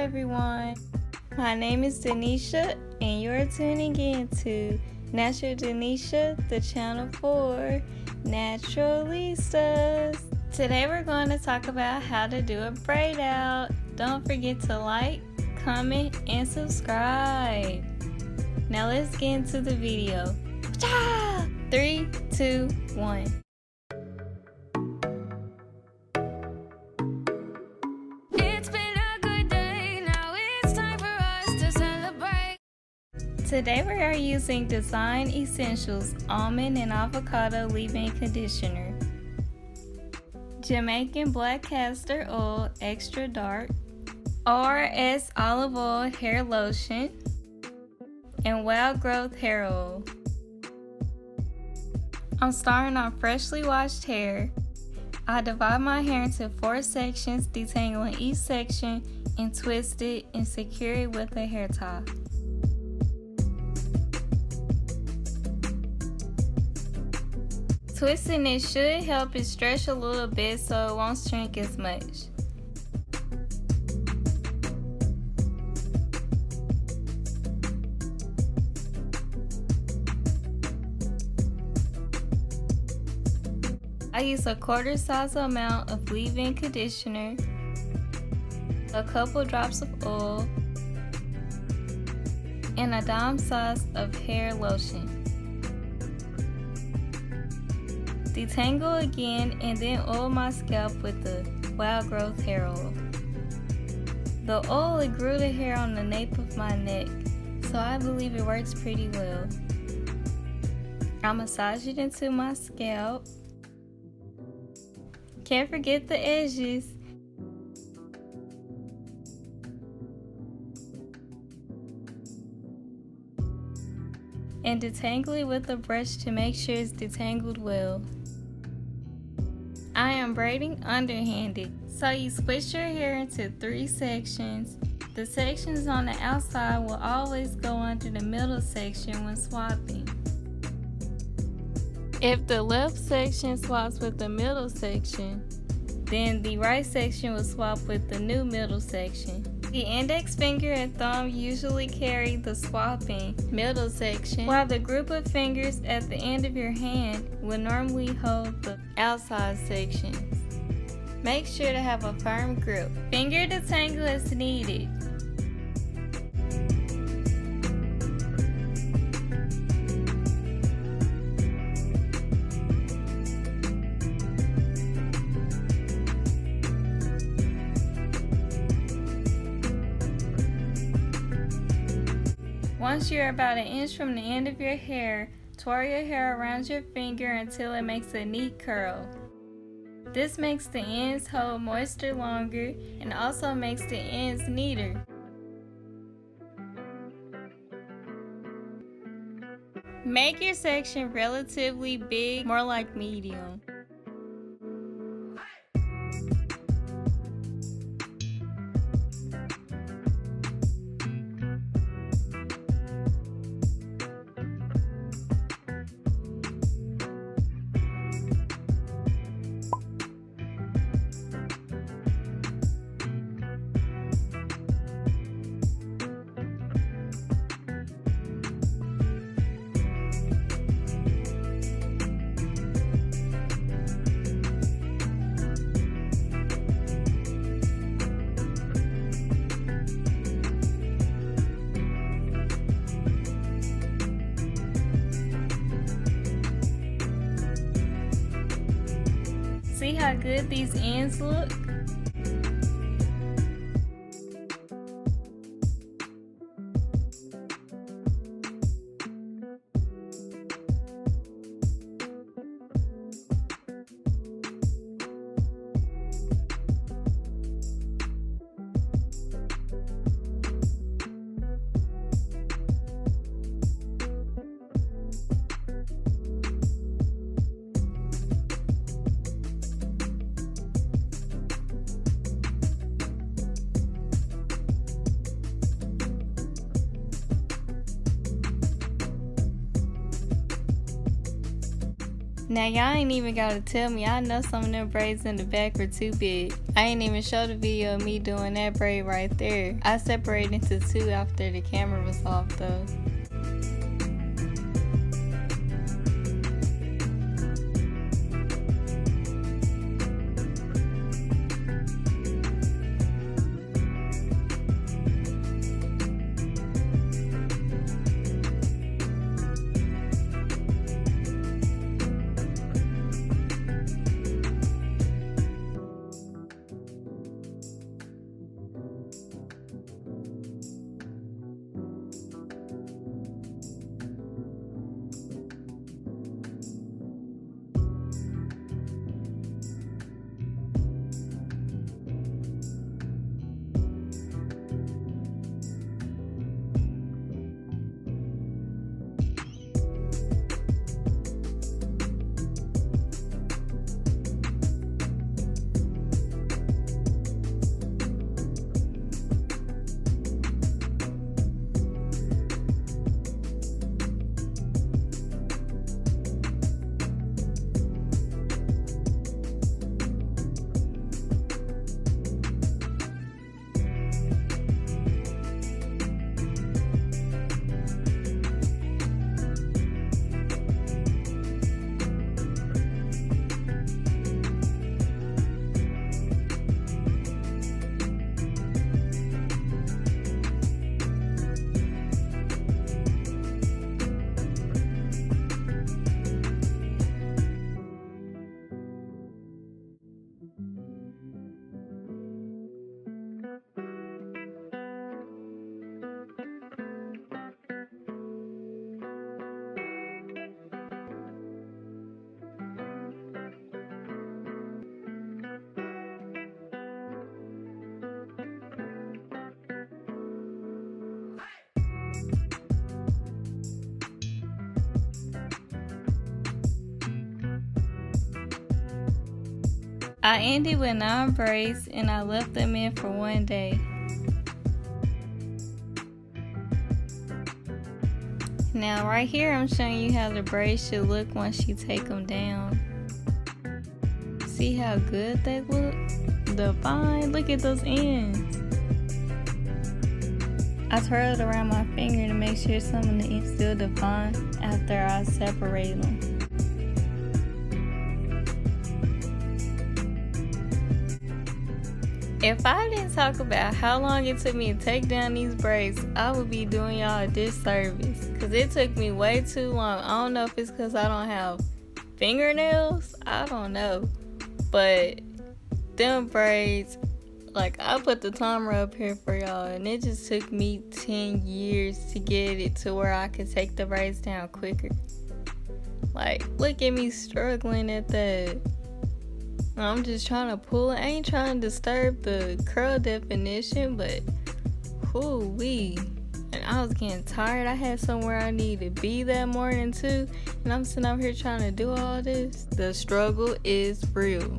everyone, my name is Daniah and you're tuning in to Natural Daniah, the channel for naturalistas. Today we're going to talk about how to do a braid out. Don't forget to like, comment, and subscribe. Now let's get into the video. 3, 2, 1. Today we are using Design Essentials Almond and Avocado Leave-In Conditioner, Jamaican Black Castor Oil Extra Dark, RS Olive Oil Hair Lotion, and Wild Growth Hair Oil. I'm starting on freshly washed hair. I divide my hair into 4 sections, detangling each section and twist it and secure it with a hair tie. Twisting it should help it stretch a little bit so it won't shrink as much. I use a quarter size amount of leave-in conditioner, a couple drops of oil, and a dime size of hair lotion. Detangle again and then oil my scalp with the Wild Growth Hair Oil. The oil grew the hair on the nape of my neck, so I believe it works pretty well. I massage it into my scalp. Can't forget the edges. And detangle it with a brush to make sure it's detangled well. I am braiding underhanded, so you split your hair into 3 sections. The sections on the outside will always go under the middle section when swapping. If the left section swaps with the middle section, then the right section will swap with the new middle section. The index finger and thumb usually carry the swapping middle section, while the group of fingers at the end of your hand will normally hold the outside sections. Make sure to have a firm grip. Finger detangle as needed. Once you're about 1 inch from the end of your hair, twirl your hair around your finger until it makes a neat curl. This makes the ends hold moisture longer and also makes the ends neater. Make your section relatively big, more like medium. See how good these ends look? Now y'all ain't even gotta tell me, I know some of them braids in the back were too big. I ain't even show the video of me doing that braid right there. I separated into two after the camera was off though. I ended with 9 braids and I left them in for one day. Now right here I'm showing you how the braids should look once you take them down. See how good they look? Defined. Look at those ends. I twirled around my finger to make sure some of the ends still defined after I separate them. If I didn't talk about how long it took me to take down these braids, I would be doing y'all a disservice. Cause it took me way too long. I don't know if it's cause I don't have fingernails. I don't know. But them braids, like I put the timer up here for y'all and it just took me 10 years to get it to where I could take the braids down quicker. Like, look at me struggling at that. I'm just trying to pull it. I ain't trying to disturb the curl definition, but whoo-wee. And I was getting tired. I had somewhere I needed to be that morning too. And I'm sitting up here trying to do all this. The struggle is real.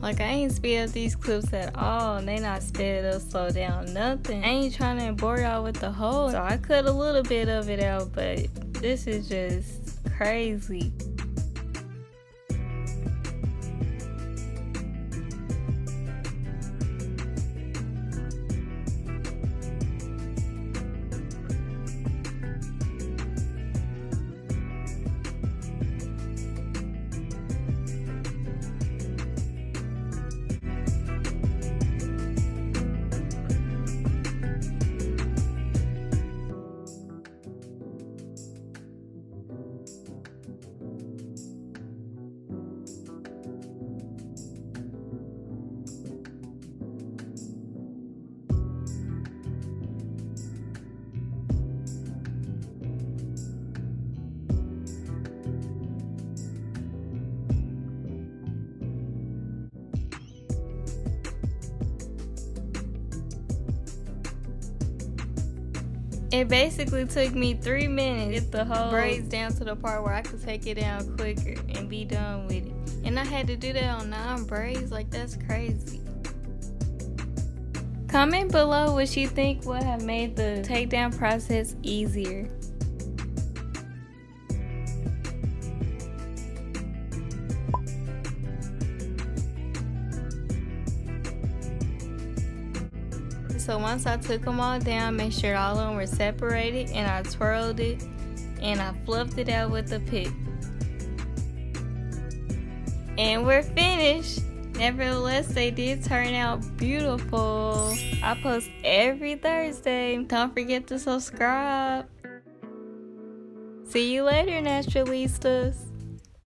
Like, I ain't sped up these clips at all. And they not sped up, slow down, nothing. I ain't trying to bore y'all with the whole. So I cut a little bit of it out, but this is just crazy. It basically took me 3 minutes to get the whole braids down to the part where I could take it down quicker and be done with it. And I had to do that on 9 braids, like that's crazy. Comment below what you think would have made the takedown process easier. so once I took them all down, make sure all of them were separated, and I twirled it and I fluffed it out with a pick. And we're finished. Nevertheless, they did turn out beautiful. I post every Thursday. Don't forget to subscribe. See you later, Naturalistas.